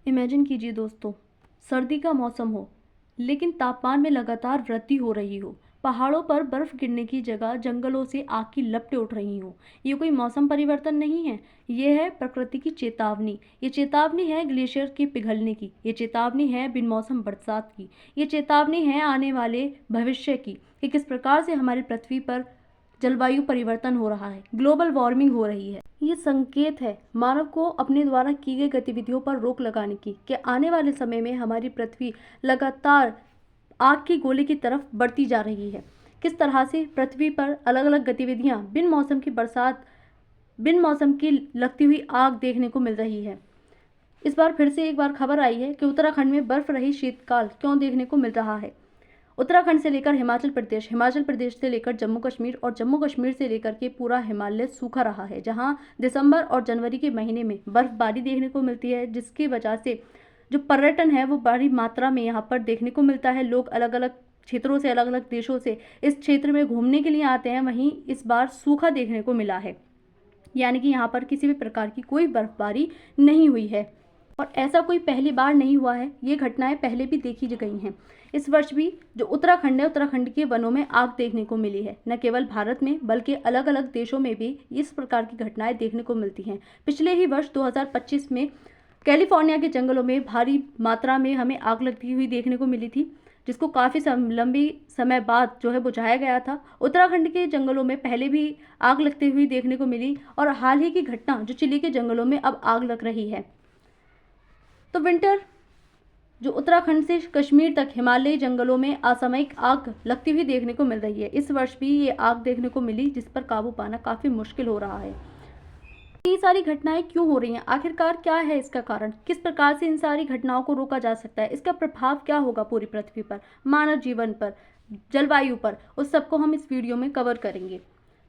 Imagine कीजिए दोस्तों, सर्दी का मौसम हो लेकिन तापमान में लगातार वृद्धि हो रही हो। पहाड़ों पर बर्फ गिरने की जगह जंगलों से आग की लपटें उठ रही हो। ये कोई मौसम परिवर्तन नहीं है, ये है प्रकृति की चेतावनी। ये चेतावनी है ग्लेशियर के पिघलने की, ये चेतावनी है बिन मौसम बरसात की, ये चेतावनी है आने वाले भविष्य की कि किस प्रकार से हमारी पृथ्वी पर जलवायु परिवर्तन हो रहा है, ग्लोबल वार्मिंग हो रही है। ये संकेत है मानव को अपने द्वारा की गई गतिविधियों पर रोक लगाने की कि आने वाले समय में हमारी पृथ्वी लगातार आग की गोले की तरफ बढ़ती जा रही है। किस तरह से पृथ्वी पर अलग अलग गतिविधियां बिन मौसम की बरसात, बिन मौसम की लगती हुई आग देखने को मिल रही है। इस बार फिर से एक बार खबर आई है कि उत्तराखंड में बर्फ रही शीतकाल क्यों देखने को मिल रहा है। उत्तराखंड से लेकर हिमाचल प्रदेश, हिमाचल प्रदेश से लेकर जम्मू कश्मीर और जम्मू कश्मीर से लेकर के पूरा हिमालय सूखा रहा है, जहां दिसंबर और जनवरी के महीने में बर्फबारी देखने को मिलती है, जिसकी वजह से जो पर्यटन है वो बड़ी मात्रा में यहाँ पर देखने को मिलता है। लोग अलग अलग क्षेत्रों से, अलग अलग देशों से इस क्षेत्र में घूमने के लिए आते हैं। वहीं इस बार सूखा देखने को मिला है, यानी कि यहाँ पर किसी भी प्रकार की कोई बर्फबारी नहीं हुई है और ऐसा कोई पहली बार नहीं हुआ है। ये घटनाएं पहले भी देखी गई हैं। इस वर्ष भी जो उत्तराखंड है, उत्तराखंड के वनों में आग देखने को मिली है। न केवल भारत में बल्कि अलग अलग देशों में भी इस प्रकार की घटनाएं देखने को मिलती हैं। पिछले ही वर्ष 2025 में कैलिफोर्निया के जंगलों में भारी मात्रा में हमें आग लगती हुई देखने को मिली थी, जिसको काफ़ी लंबी समय बाद जो है बुझाया गया था। उत्तराखंड के जंगलों में पहले भी आग लगती हुई देखने को मिली और हाल ही की घटना जो चिली के जंगलों में अब आग लग रही है। तो विंटर जो उत्तराखंड से कश्मीर तक हिमालयी जंगलों में असामयिक आग लगती हुई देखने को मिल रही है। इस वर्ष भी ये आग देखने को मिली, जिस पर काबू पाना काफ़ी मुश्किल हो रहा है। ये सारी घटनाएं क्यों हो रही हैं? आखिरकार क्या है इसका कारण? किस प्रकार से इन सारी घटनाओं को रोका जा सकता है? इसका प्रभाव क्या होगा पूरी पृथ्वी पर, मानव जीवन पर, जलवायु पर? उस सबको हम इस वीडियो में कवर करेंगे।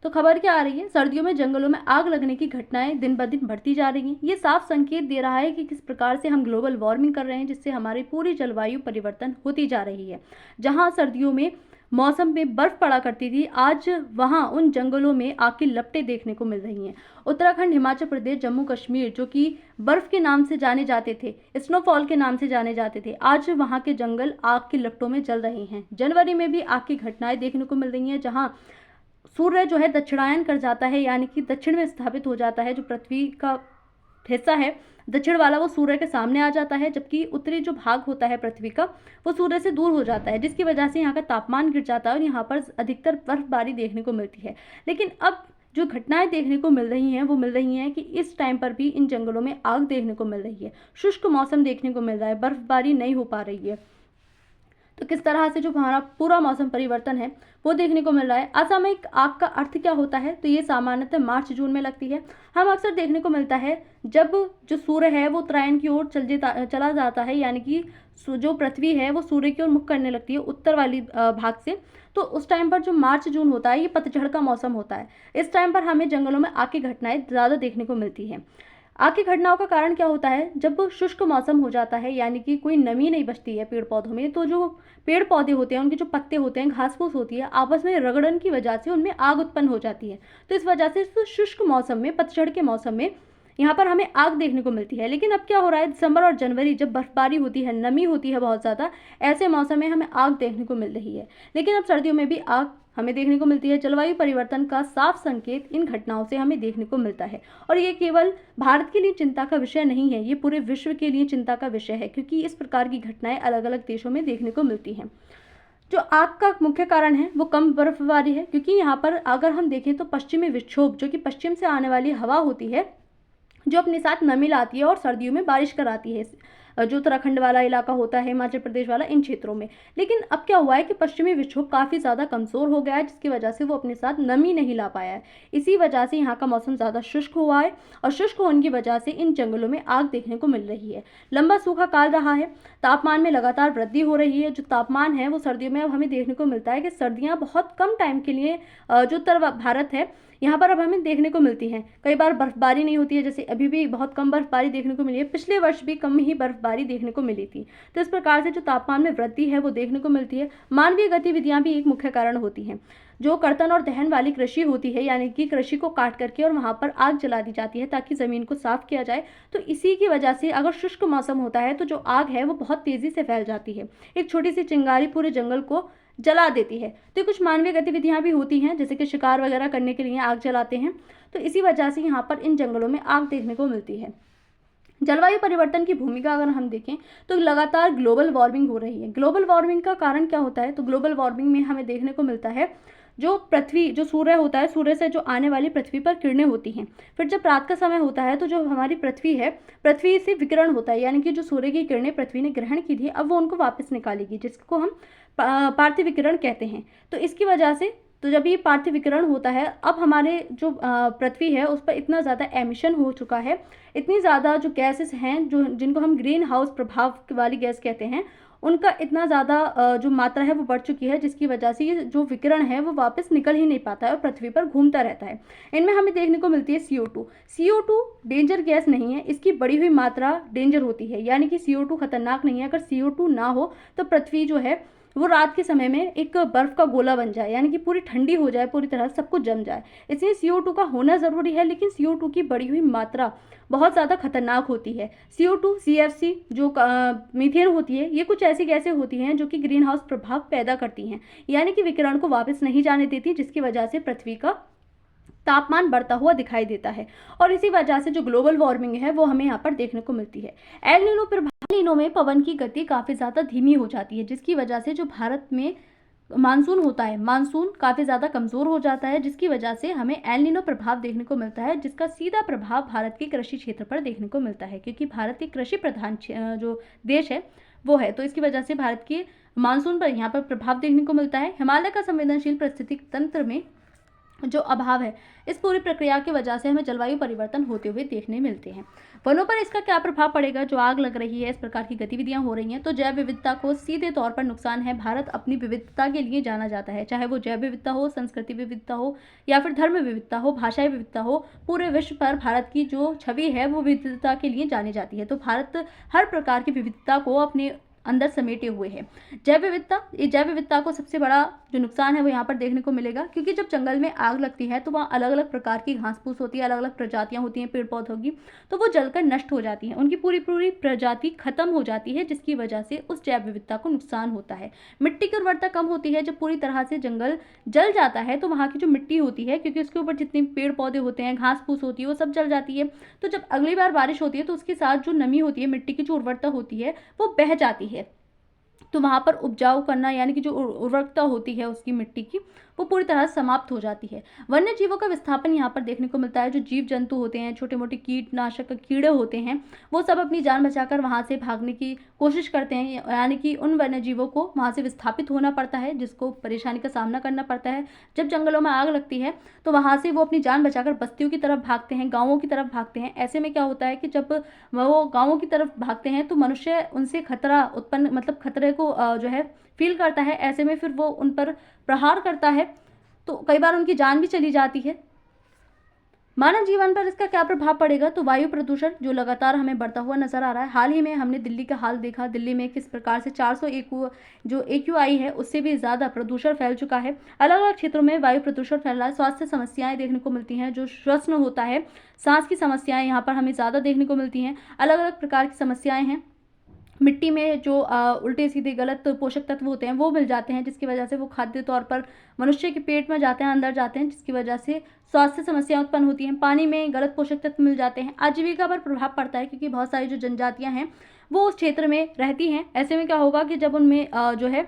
तो खबर क्या आ रही है? सर्दियों में जंगलों में आग लगने की घटनाएं दिन ब दिन बढ़ती जा रही हैं। ये साफ संकेत दे रहा है कि किस प्रकार से हम ग्लोबल वार्मिंग कर रहे हैं, जिससे हमारी पूरी जलवायु परिवर्तन होती जा रही है। जहां सर्दियों में मौसम में बर्फ पड़ा करती थी, आज वहां उन जंगलों में आग की लपटें देखने को मिल रही हैं। उत्तराखंड, हिमाचल प्रदेश, जम्मू कश्मीर जो कि बर्फ के नाम से जाने जाते थे, स्नोफॉल के नाम से जाने जाते थे, आज वहां के जंगल आग की लपटों में जल रहे हैं। जनवरी में भी आग की घटनाएं देखने को मिल रही हैं, जहां सूर्य जो है दक्षिणायन कर जाता है, यानी कि दक्षिण में स्थापित हो जाता है। जो पृथ्वी का हिस्सा है दक्षिण वाला, वो सूर्य के सामने आ जाता है, जबकि उत्तरी जो भाग होता है पृथ्वी का, वो सूर्य से दूर हो जाता है, जिसकी वजह से यहाँ का तापमान गिर जाता है और यहाँ पर अधिकतर बर्फबारी देखने को मिलती है। लेकिन अब जो घटनाएं देखने को मिल रही हैं वो मिल रही हैं कि इस टाइम पर भी इन जंगलों में आग देखने को मिल रही है, शुष्क मौसम देखने को मिल रहा है, बर्फबारी नहीं हो पा रही है। तो किस तरह से जो हमारा पूरा मौसम परिवर्तन है वो देखने को मिल रहा है। असामयिक आग का अर्थ क्या होता है? तो ये सामान्यतः मार्च जून में लगती है। हम अक्सर देखने को मिलता है जब जो सूर्य है वो उत्तरायण की ओर चला जाता है, यानी कि जो पृथ्वी है वो सूर्य की ओर मुख करने लगती है उत्तर वाली भाग से। तो उस टाइम पर जो मार्च जून होता है ये पतझड़ का मौसम होता है। इस टाइम पर हमें जंगलों में आग की घटनाएं ज़्यादा देखने को मिलती हैं। आग की घटनाओं का कारण क्या होता है? जब शुष्क मौसम हो जाता है, यानी कि कोई नमी नहीं बचती है पेड़ पौधों में, तो जो पेड़ पौधे होते हैं, उनके जो पत्ते होते हैं, घास फूस होती है, आपस में रगड़न की वजह से उनमें आग उत्पन्न हो जाती है। तो इस वजह से इस शुष्क मौसम में, पतझड़ के मौसम में यहाँ पर हमें आग देखने को मिलती है। लेकिन अब क्या हो रहा है? दिसंबर और जनवरी जब बर्फबारी होती है, नमी होती है बहुत ज़्यादा, ऐसे मौसम में हमें आग देखने को मिल रही है। लेकिन अब सर्दियों में भी आग हमें देखने को मिलती है। जलवायु परिवर्तन का साफ संकेत इन घटनाओं से हमें देखने को मिलता है। और ये केवल भारत के लिए चिंता का विषय नहीं है, ये पूरे विश्व के लिए चिंता का विषय है, क्योंकि इस प्रकार की घटनाएं अलग अलग देशों में देखने को मिलती हैं। जो आग का मुख्य कारण है वो कम बर्फबारी है, क्योंकि यहाँ पर अगर हम देखें तो पश्चिमी विक्षोभ, जो कि पश्चिम से आने वाली हवा होती है, जो अपने साथ नमी लाती है और सर्दियों में बारिश कराती है, जो उत्तराखंड वाला इलाका होता है, हिमाचल प्रदेश वाला, इन क्षेत्रों में। लेकिन अब क्या हुआ है कि पश्चिमी विक्षोभ काफ़ी ज़्यादा कमज़ोर हो गया है, जिसकी वजह से वो अपने साथ नमी नहीं ला पाया है। इसी वजह से यहाँ का मौसम ज़्यादा शुष्क हुआ है और शुष्क होने की वजह से इन जंगलों में आग देखने को मिल रही है। लंबा सूखा काल रहा है, तापमान में लगातार वृद्धि हो रही है। जो तापमान है वो सर्दियों में अब हमें देखने को मिलता है कि सर्दियाँ बहुत कम टाइम के लिए जो उत्तर भारत है यहाँ पर अब हमें देखने को मिलती हैं। कई बार बर्फबारी नहीं होती है, जैसे अभी भी बहुत कम बर्फबारी देखने को मिली है। पिछले वर्ष भी कम ही बर्फबारी बर्फबारी देखने को मिली थी। तो इस प्रकार से जो तापमान में वृद्धि है वो देखने को मिलती है। मानवीय गतिविधियां भी एक मुख्य कारण होती हैं। जो कर्तन और दहन वाली कृषि होती है, यानी कि कृषि को काट करके और वहां पर आग जला दी जाती है ताकि जमीन को साफ किया जाए, तो इसी की वजह से अगर शुष्क मौसम होता है तो जो आग है वो बहुत तेजी से फैल जाती है। एक छोटी सी चिंगारी पूरे जंगल को जला देती है। तो कुछ मानवीय गतिविधियां भी होती हैं, जैसे कि शिकार वगैरह करने के लिए आग जलाते हैं। तो इसी वजह से यहाँ पर इन जंगलों में आग देखने को मिलती है। जलवायु परिवर्तन की भूमिका अगर हम देखें तो लगातार ग्लोबल वार्मिंग हो रही है। ग्लोबल वार्मिंग का कारण क्या होता है? तो ग्लोबल वार्मिंग में हमें देखने को मिलता है जो पृथ्वी, जो सूर्य होता है, सूर्य से जो आने वाली पृथ्वी पर किरणें होती हैं, फिर जब रात का समय होता है तो जो हमारी पृथ्वी है, पृथ्वी से विकिरण होता है, यानी कि जो सूर्य की किरणें पृथ्वी ने ग्रहण की थी अब वो उनको वापस निकालेगी, जिसको हम पार्थिव विकिरण कहते हैं। तो इसकी वजह से, तो जब ये पार्थिव विकिरण होता है, अब हमारे जो पृथ्वी है उस पर इतना ज़्यादा एमिशन हो चुका है, इतनी ज़्यादा जो गैसेस हैं, जो जिनको हम ग्रीन हाउस प्रभाव वाली गैस कहते हैं, उनका इतना ज़्यादा जो मात्रा है वो बढ़ चुकी है, जिसकी वजह से ये जो विकिरण है वो वापस निकल ही नहीं पाता है और पृथ्वी पर घूमता रहता है। इनमें हमें देखने को मिलती है CO2। CO2 डेंजर गैस नहीं है, इसकी बढ़ी हुई मात्रा डेंजर होती है, यानी कि CO2 खतरनाक नहीं है। अगर CO2 ना हो तो पृथ्वी जो है वो रात के समय में एक बर्फ का गोला बन जाए, यानी कि पूरी ठंडी हो जाए, पूरी तरह सब कुछ जम जाए। इसलिए CO2 का होना ज़रूरी है, लेकिन CO2 की बढ़ी हुई मात्रा बहुत ज़्यादा खतरनाक होती है। CO2, CFC जो मीथेन होती है, ये कुछ ऐसी गैसें होती हैं जो कि ग्रीन हाउस प्रभाव पैदा करती हैं, यानी कि विकिरण को वापस नहीं जाने देती, जिसकी वजह से पृथ्वी का तापमान बढ़ता हुआ दिखाई देता है। और इसी वजह से जो ग्लोबल वार्मिंग है वो हमें यहाँ पर देखने को मिलती है। एल नीनो प्रभाव, नीनो में पवन की गति काफ़ी ज़्यादा धीमी हो जाती है, जिसकी वजह से जो भारत में मानसून होता है, मानसून काफ़ी ज़्यादा कमज़ोर हो जाता है, जिसकी वजह से हमें एल नीनो प्रभाव देखने को मिलता है, जिसका सीधा प्रभाव भारत के कृषि क्षेत्र पर देखने को मिलता है, क्योंकि भारत के कृषि प्रधान जो देश है वो है, तो इसकी वजह से भारत के मानसून पर यहाँ पर प्रभाव देखने को मिलता है। हिमालय का संवेदनशील पारिस्थितिक तंत्र में जो अभाव है, इस पूरी प्रक्रिया की वजह से हमें जलवायु परिवर्तन होते हुए देखने मिलते हैं। वनों पर इसका क्या प्रभाव पड़ेगा? जो आग लग रही है, इस प्रकार की गतिविधियां हो रही हैं, तो जैव विविधता को सीधे तौर पर नुकसान है। भारत अपनी विविधता के लिए जाना जाता है, चाहे वो जैव विविधता हो, संस्कृति विविधता हो, या फिर धर्म विविधता हो, भाषाई विविधता हो। पूरे विश्व पर भारत की जो छवि है वो विविधता के लिए जानी जाती है। तो भारत हर प्रकार की विविधता को अपने अंदर समेटे हुए है। जैव विविधता, ये जैव विविधता को सबसे बड़ा जो नुकसान है वो यहाँ पर देखने को मिलेगा, क्योंकि जब जंगल में आग लगती है तो वहाँ अलग अलग प्रकार की घास फूस होती है, अलग अलग प्रजातियां होती हैं पेड़ पौधों की, तो वो जलकर नष्ट हो जाती हैं, उनकी पूरी पूरी प्रजाति खत्म हो जाती है, जिसकी वजह से उस जैव विविधता को नुकसान होता है। मिट्टी की उर्वरता कम होती है। जब पूरी तरह से जंगल जल जाता है तो वहाँ की जो मिट्टी होती है, क्योंकि उसके ऊपर जितने पेड़ पौधे होते हैं, घास फूस होती है, वो सब जल जाती है। तो जब अगली बार बारिश होती है तो उसके साथ जो नमी होती है, मिट्टी की जो उर्वरता होती है वो बह जाती है। तो वहाँ पर उपजाऊ करना, यानी कि जो उर्वरकता होती है उसकी मिट्टी की, वो पूरी तरह से समाप्त हो जाती है। वन्य जीवों का विस्थापन यहाँ पर देखने को मिलता है। जो जीव जंतु होते हैं, छोटे मोटे कीटनाशक कीड़े होते हैं, वो सब अपनी जान बचाकर वहाँ से भागने की कोशिश करते हैं, यानी कि उन वन्य जीवों को वहाँ से विस्थापित होना पड़ता है, जिसको परेशानी का सामना करना पड़ता है। जब जंगलों में आग लगती है तो वहाँ से वो अपनी जान बचाकर बस्तियों की तरफ भागते हैं, गाँवों की तरफ भागते हैं। ऐसे में क्या होता है कि जब वो गाँवों की तरफ भागते हैं तो मनुष्य उनसे खतरा उत्पन्न, मतलब खतरे को जो है फील करता है। ऐसे में फिर वो उन पर प्रहार करता है, तो कई बार उनकी जान भी चली जाती है। मानव जीवन पर इसका क्या प्रभाव पड़ेगा? तो वायु प्रदूषण जो लगातार हमें बढ़ता हुआ नजर आ रहा है। हाल ही में हमने दिल्ली का हाल देखा, दिल्ली में किस प्रकार से 401 जो AQI है उससे भी ज़्यादा प्रदूषण फैल चुका है। अलग अलग क्षेत्रों में वायु प्रदूषण फैल रहा है। स्वास्थ्य समस्याएं देखने को मिलती हैं, जो श्वसन होता है, सांस की समस्याएं यहाँ पर हमें ज़्यादा देखने को मिलती हैं। अलग अलग प्रकार की समस्याएं हैं। मिट्टी में जो उल्टे सीधे गलत पोषक तत्व होते हैं वो मिल जाते हैं, जिसकी वजह से वो खाद्य तौर पर मनुष्य के पेट में जाते हैं, अंदर जाते हैं, जिसकी वजह से स्वास्थ्य समस्याएं उत्पन्न होती हैं। पानी में गलत पोषक तत्व मिल जाते हैं। आजीविका पर प्रभाव पड़ता है, क्योंकि बहुत सारी जो जनजातियां हैं वो उस क्षेत्र में रहती हैं। ऐसे में क्या होगा कि जब उनमें जो है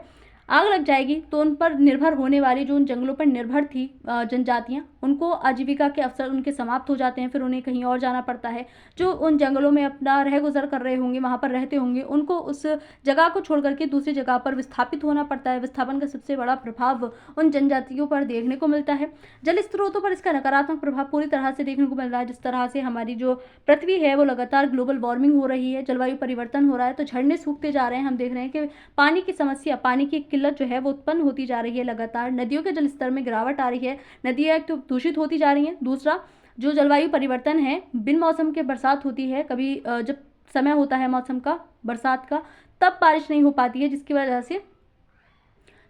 आग लग जाएगी तो उन पर निर्भर होने वाली, जो उन जंगलों पर निर्भर थी जनजातियां, उनको आजीविका के अवसर उनके समाप्त हो जाते हैं। फिर उन्हें कहीं और जाना पड़ता है। जो उन जंगलों में अपना रह गुजर कर रहे होंगे, वहाँ पर रहते होंगे, उनको उस जगह को छोड़ करके दूसरी जगह पर विस्थापित होना पड़ता है। विस्थापन का सबसे बड़ा प्रभाव उन जनजातियों पर देखने को मिलता है। जल स्रोतों पर इसका नकारात्मक प्रभाव पूरी तरह से देखने को मिल रहा है। जिस तरह से हमारी जो पृथ्वी है वो लगातार ग्लोबल वार्मिंग हो रही है, जलवायु परिवर्तन हो रहा है, तो झरने सूखते जा रहे हैं। हम देख रहे हैं कि पानी की समस्या, पानी की किल्लत जो है वो उत्पन्न होती जा रही है लगातार। नदियों के जलस्तर में गिरावट आ रही है, नदियाँ एक तो दूषित होती जा रही हैं। दूसरा, जो जलवायु परिवर्तन है, बिन मौसम के बरसात होती है। कभी जब समय होता है मौसम का, बरसात का, तब बारिश नहीं हो पाती है, जिसकी वजह से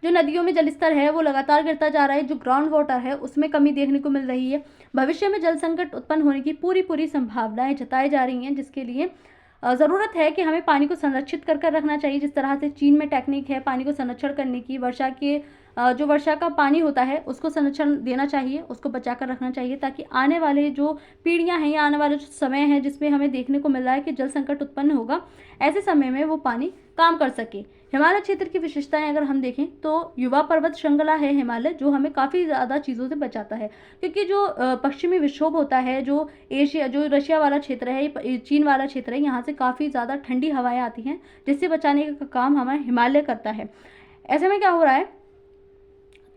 जो नदियों में जलस्तर है वो लगातार गिरता जा रहा है। जो ग्राउंड वाटर है उसमें कमी देखने को मिल रही है। भविष्य में जल संकट उत्पन्न होने की पूरी संभावनाएं जताई जा रही हैं, जिसके लिए ज़रूरत है कि हमें पानी को संरक्षित कर रखना चाहिए। जिस तरह से चीन में टेक्निक है पानी को संरक्षण करने की, जो वर्षा का पानी होता है उसको संरक्षण देना चाहिए, उसको बचा कर रखना चाहिए, ताकि आने वाले जो पीढ़ियां हैं या आने वाले जो समय है जिसमें हमें देखने को मिल रहा है कि जल संकट उत्पन्न होगा, ऐसे समय में वो पानी काम कर सके। हिमालय क्षेत्र की विशेषताएं अगर हम देखें तो युवा पर्वत श्रृंखला है हिमालय, जो हमें काफ़ी ज़्यादा चीज़ों से बचाता है, क्योंकि जो पश्चिमी विक्षोभ होता है, जो रशिया वाला क्षेत्र है, चीन वाला क्षेत्र है, यहाँ से काफ़ी ज़्यादा ठंडी हवाएं आती हैं, जिससे बचाने का काम हमारा हिमालय करता है। ऐसे में क्या हो रहा है,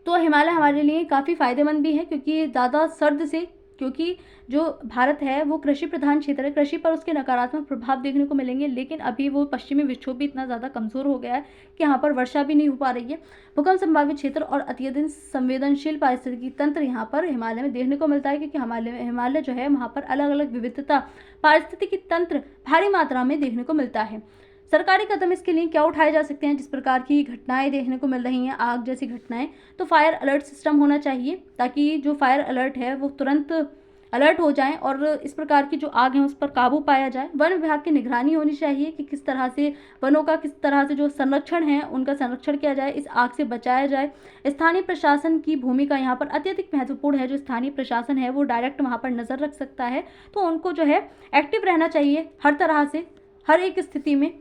तो हिमालय हमारे लिए काफ़ी फ़ायदेमंद भी है, क्योंकि ज़्यादा सर्द से, क्योंकि जो भारत है वो कृषि प्रधान क्षेत्र है, कृषि पर उसके नकारात्मक प्रभाव देखने को मिलेंगे। लेकिन अभी वो पश्चिमी विक्षोभ भी इतना ज़्यादा कमज़ोर हो गया है कि यहाँ पर वर्षा भी नहीं हो पा रही है। भूकंप संभावित क्षेत्र और अत्यधिक संवेदनशील पारिस्थितिकी तंत्र यहाँ पर हिमालय में देखने को मिलता है, क्योंकि हिमालय जो है वहाँ पर अलग अलग विविधता पारिस्थितिकी तंत्र भारी मात्रा में देखने को मिलता है। सरकारी कदम इसके लिए क्या उठाए जा सकते हैं? जिस प्रकार की घटनाएं देखने को मिल रही हैं, आग जैसी घटनाएं, तो फायर अलर्ट सिस्टम होना चाहिए, ताकि जो फायर अलर्ट है वो तुरंत अलर्ट हो जाएं और इस प्रकार की जो आग है उस पर काबू पाया जाए। वन विभाग की निगरानी होनी चाहिए कि किस तरह से वनों का, किस तरह से जो संरक्षण है उनका संरक्षण किया जाए, इस आग से बचाया जाए। स्थानीय प्रशासन की भूमिका यहाँ पर अत्यधिक महत्वपूर्ण है। जो स्थानीय प्रशासन है वो डायरेक्ट वहाँ पर नज़र रख सकता है, तो उनको जो है एक्टिव रहना चाहिए हर तरह से, हर एक स्थिति में।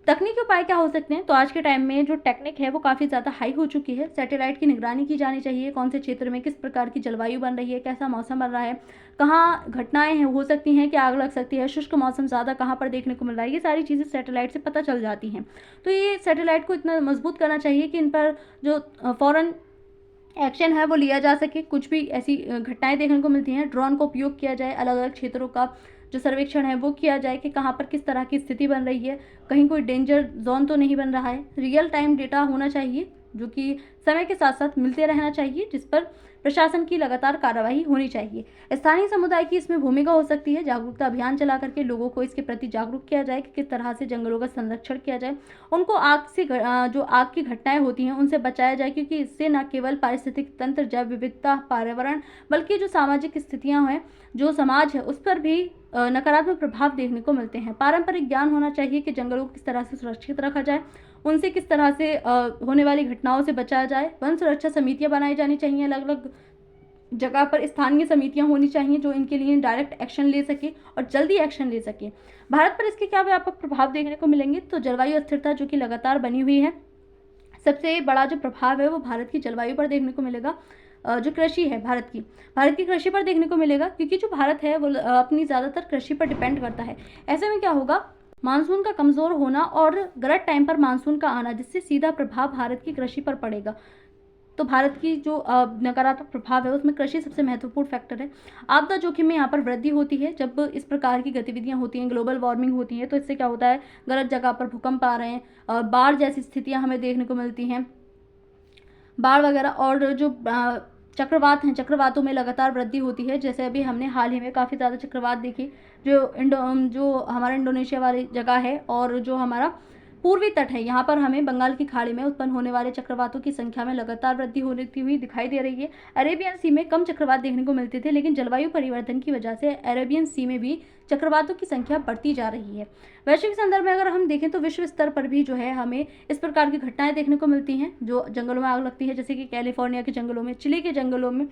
तकनीकी उपाय क्या हो सकते हैं? तो आज के टाइम में जो टेक्निक है वो काफ़ी ज़्यादा हाई हो चुकी है। सैटेलाइट की निगरानी की जानी चाहिए, कौन से क्षेत्र में किस प्रकार की जलवायु बन रही है, कैसा मौसम बन रहा है, कहाँ घटनाएं हैं हो सकती हैं कि आग लग सकती है, शुष्क मौसम ज़्यादा कहाँ पर देखने को मिल रहा है, ये सारी चीज़ें सैटेलाइट से पता चल जाती हैं। तो ये सैटेलाइट को इतना मजबूत करना चाहिए कि इन पर जो फ़ौरन एक्शन है वो लिया जा सके। कुछ भी ऐसी घटनाएं देखने को मिलती हैं, ड्रोन का उपयोग किया जाए, अलग अलग क्षेत्रों का जो सर्वेक्षण है वो किया जाए कि कहाँ पर किस तरह की स्थिति बन रही है, कहीं कोई डेंजर जोन तो नहीं बन रहा है। रियल टाइम डेटा होना चाहिए, जो कि समय के साथ साथ मिलते रहना चाहिए, जिस पर प्रशासन की लगातार कार्रवाई होनी चाहिए। स्थानीय समुदाय की इसमें भूमिका हो सकती है। जागरूकता अभियान चला करके लोगों को इसके प्रति जागरूक किया जाए कि किस तरह से जंगलों का संरक्षण किया जाए, उनको जो आग की घटनाएं होती हैं उनसे बचाया जाए, क्योंकि इससे न केवल पारिस्थितिक तंत्र, जैव विविधता, पर्यावरण, बल्कि जो सामाजिक स्थितियां हैं, जो समाज है, उस पर भी नकारात्मक प्रभाव देखने को मिलते हैं। पारंपरिक ज्ञान होना चाहिए कि जंगलों को किस तरह से सुरक्षित रखा जाए, उनसे किस तरह से होने वाली घटनाओं से बचाया जाए। वन सुरक्षा समितियां बनाई जानी चाहिए, अलग अलग जगह पर स्थानीय समितियां होनी चाहिए जो इनके लिए डायरेक्ट एक्शन ले सके और जल्दी एक्शन ले सके। भारत पर इसके क्या व्यापक प्रभाव देखने को मिलेंगे? तो जलवायु अस्थिरता जो कि लगातार बनी हुई है, सबसे बड़ा जो प्रभाव है वो भारत की जलवायु पर देखने को मिलेगा। जो कृषि है भारत की कृषि पर देखने को मिलेगा, क्योंकि जो भारत है वो अपनी ज़्यादातर कृषि पर डिपेंड करता है। ऐसे में क्या होगा, मानसून का कमज़ोर होना और गलत टाइम पर मानसून का आना, जिससे सीधा प्रभाव भारत की कृषि पर पड़ेगा। तो भारत की जो नकारात्मक प्रभाव है उसमें कृषि सबसे महत्वपूर्ण फैक्टर है। आपदा जोखिम में यहाँ पर वृद्धि होती है जब इस प्रकार की गतिविधियाँ होती हैं, ग्लोबल वार्मिंग होती है, तो इससे क्या होता है, गलत जगह पर भूकंप आ रहे हैं, बाढ़ जैसी स्थितियाँ हमें देखने को मिलती हैं, बाढ़ वगैरह, और जो चक्रवात हैं, चक्रवातों में लगातार वृद्धि होती है। जैसे अभी हमने हाल ही में काफ़ी ज़्यादा चक्रवात देखी, जो हमारा इंडोनेशिया वाली जगह है और जो हमारा पूर्वी तट है, यहाँ पर हमें बंगाल की खाड़ी में उत्पन्न होने वाले चक्रवातों की संख्या में लगातार वृद्धि होती हुई दिखाई दे रही है। अरेबियन सी में कम चक्रवात देखने को मिलते थे, लेकिन जलवायु परिवर्तन की वजह से अरेबियन सी में भी चक्रवातों की संख्या बढ़ती जा रही है। वैश्विक संदर्भ में अगर हम देखें तो विश्व स्तर पर भी जो है हमें इस प्रकार की घटनाएं देखने को मिलती हैं। जो जंगलों में आग लगती है, जैसे कि कैलिफोर्निया के जंगलों में, चिली के जंगलों में,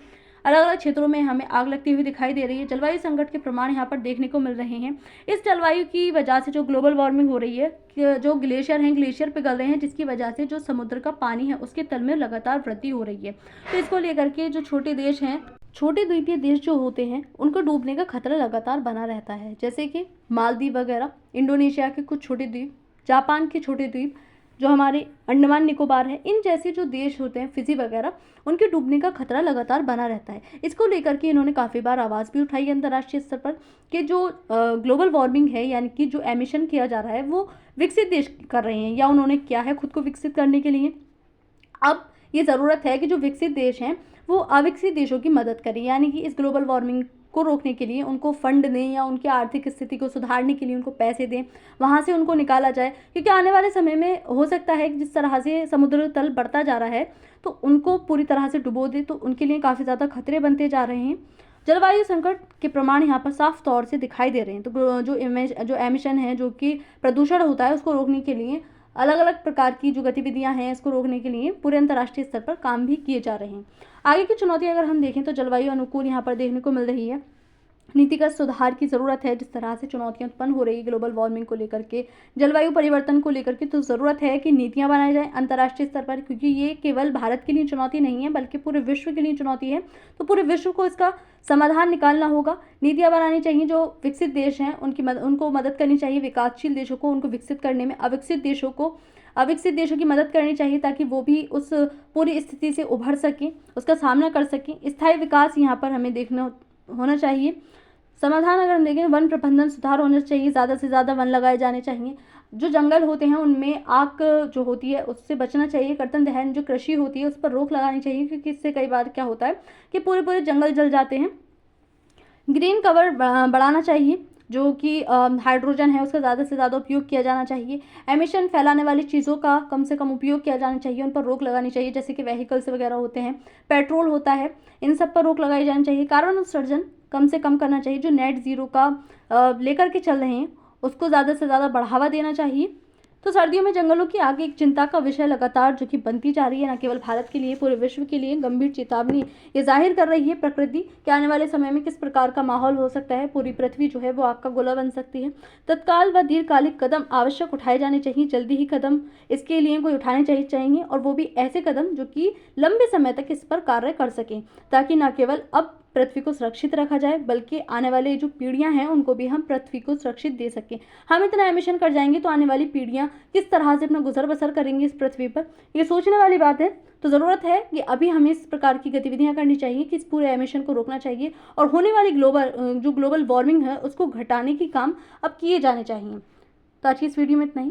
अलग अलग क्षेत्रों में हमें आग लगती हुई दिखाई दे रही है। जलवायु संकट के प्रमाण यहाँ पर देखने को मिल रहे हैं। इस जलवायु की वजह से जो ग्लोबल वार्मिंग हो रही है, जो ग्लेशियर हैं, ग्लेशियर पिघल रहे हैं, जिसकी वजह से जो समुद्र का पानी है उसके तल में लगातार वृद्धि हो रही है। तो इसको लेकर के जो छोटे देश हैं, छोटे द्वीपीय देश जो होते हैं, उनको डूबने का खतरा लगातार बना रहता है, जैसे कि मालदीव वगैरह, इंडोनेशिया के कुछ छोटे द्वीप, जापान के छोटे द्वीप, जो हमारे अंडमान निकोबार है, इन जैसे जो देश होते हैं, फिजी वगैरह, उनके डूबने का खतरा लगातार बना रहता है। इसको लेकर के इन्होंने काफ़ी बार आवाज़ भी उठाई है अंतर्राष्ट्रीय स्तर पर कि जो ग्लोबल वार्मिंग है, यानी कि जो एमिशन किया जा रहा है वो विकसित देश कर रहे हैं, या उन्होंने किया है खुद को विकसित करने के लिए। अब ये ज़रूरत है कि जो विकसित देश हैं वो अविकसित देशों की मदद करें, यानी कि इस ग्लोबल वार्मिंग को रोकने के लिए उनको फंड दें या उनकी आर्थिक स्थिति को सुधारने के लिए उनको पैसे दें, वहाँ से उनको निकाला जाए। क्योंकि आने वाले समय में हो सकता है कि जिस तरह से समुद्र तल बढ़ता जा रहा है तो उनको पूरी तरह से डुबो दे, तो उनके लिए काफ़ी ज़्यादा खतरे बनते जा रहे हैं। जलवायु संकट के प्रमाण यहाँ पर साफ तौर से दिखाई दे रहे हैं। तो जो एमिशन है, जो कि प्रदूषण होता है, उसको रोकने के लिए अलग अलग प्रकार की जो गतिविधियां हैं, इसको रोकने के लिए पूरे अंतर्राष्ट्रीय स्तर पर काम भी किए जा रहे हैं। आगे की चुनौतियां अगर हम देखें तो जलवायु अनुकूल यहाँ पर देखने को मिल रही है। नीतिगत सुधार की ज़रूरत है। जिस तरह से चुनौतियां उत्पन्न हो रही है ग्लोबल वार्मिंग को लेकर के, जलवायु परिवर्तन को लेकर के, तो ज़रूरत है कि नीतियां बनाई जाएं अंतर्राष्ट्रीय स्तर पर, क्योंकि ये केवल भारत के लिए चुनौती नहीं है बल्कि पूरे विश्व के लिए चुनौती है। तो पूरे विश्व को इसका समाधान निकालना होगा। नीतियां बनानी चाहिए। जो विकसित देश हैं उनको मदद करनी चाहिए, विकासशील देशों को उनको विकसित करने में, अविकसित देशों की मदद करनी चाहिए ताकि वो भी उस पूरी स्थिति से उभर सकें, उसका सामना कर सकें। स्थायी विकास यहाँ पर हमें देखना होना चाहिए। समाधान अगर हम देखें, वन प्रबंधन सुधार होना चाहिए, ज़्यादा से ज़्यादा वन लगाए जाने चाहिए। जो जंगल होते हैं उनमें आग जो होती है उससे बचना चाहिए। कर्तन दहन जो कृषि होती है उस पर रोक लगानी चाहिए, क्योंकि इससे कई बार क्या होता है कि पूरे जंगल जल जाते हैं। ग्रीन कवर बढ़ाना चाहिए, जो कि हाइड्रोजन है उसका ज़्यादा से ज़्यादा उपयोग किया जाना चाहिए। एमिशन फैलाने वाली चीज़ों का कम से कम उपयोग किया जाना चाहिए, उन पर रोक लगानी चाहिए, जैसे कि व्हीकल्स वगैरह होते हैं, पेट्रोल होता है, इन सब पर रोक लगाई जानी चाहिए। कार्बन उत्सर्जन कम से कम करना चाहिए। जो नेट ज़ीरो का लेकर के चल रहे हैं उसको ज़्यादा से ज़्यादा बढ़ावा देना चाहिए। तो सर्दियों में जंगलों की आग एक चिंता का विषय लगातार जो कि बनती जा रही है, न केवल भारत के लिए पूरे विश्व के लिए गंभीर चेतावनी ये जाहिर कर रही है प्रकृति कि आने वाले समय में किस प्रकार का माहौल हो सकता है। पूरी पृथ्वी जो है वो आग का गोला बन सकती है। तत्काल व दीर्घकालिक कदम आवश्यक उठाए जाने चाहिए। जल्दी ही कदम इसके लिए कोई उठाने चाहिए, और वो भी ऐसे कदम जो कि लंबे समय तक इस पर कार्य कर सकें, ताकि न केवल अब पृथ्वी को सुरक्षित रखा जाए बल्कि आने वाले जो पीढ़ियां हैं उनको भी हम पृथ्वी को सुरक्षित दे सकें। हम इतना एमिशन कर जाएंगे तो आने वाली पीढ़ियां किस तरह से अपना गुजर बसर करेंगी इस पृथ्वी पर, ये सोचने वाली बात है। तो ज़रूरत है कि अभी हमें इस प्रकार की गतिविधियां करनी चाहिए कि इस पूरे एमिशन को रोकना चाहिए, और होने वाली ग्लोबल वार्मिंग है उसको घटाने की काम अब किए जाने चाहिए। तो आज की इस वीडियो में इतना ही।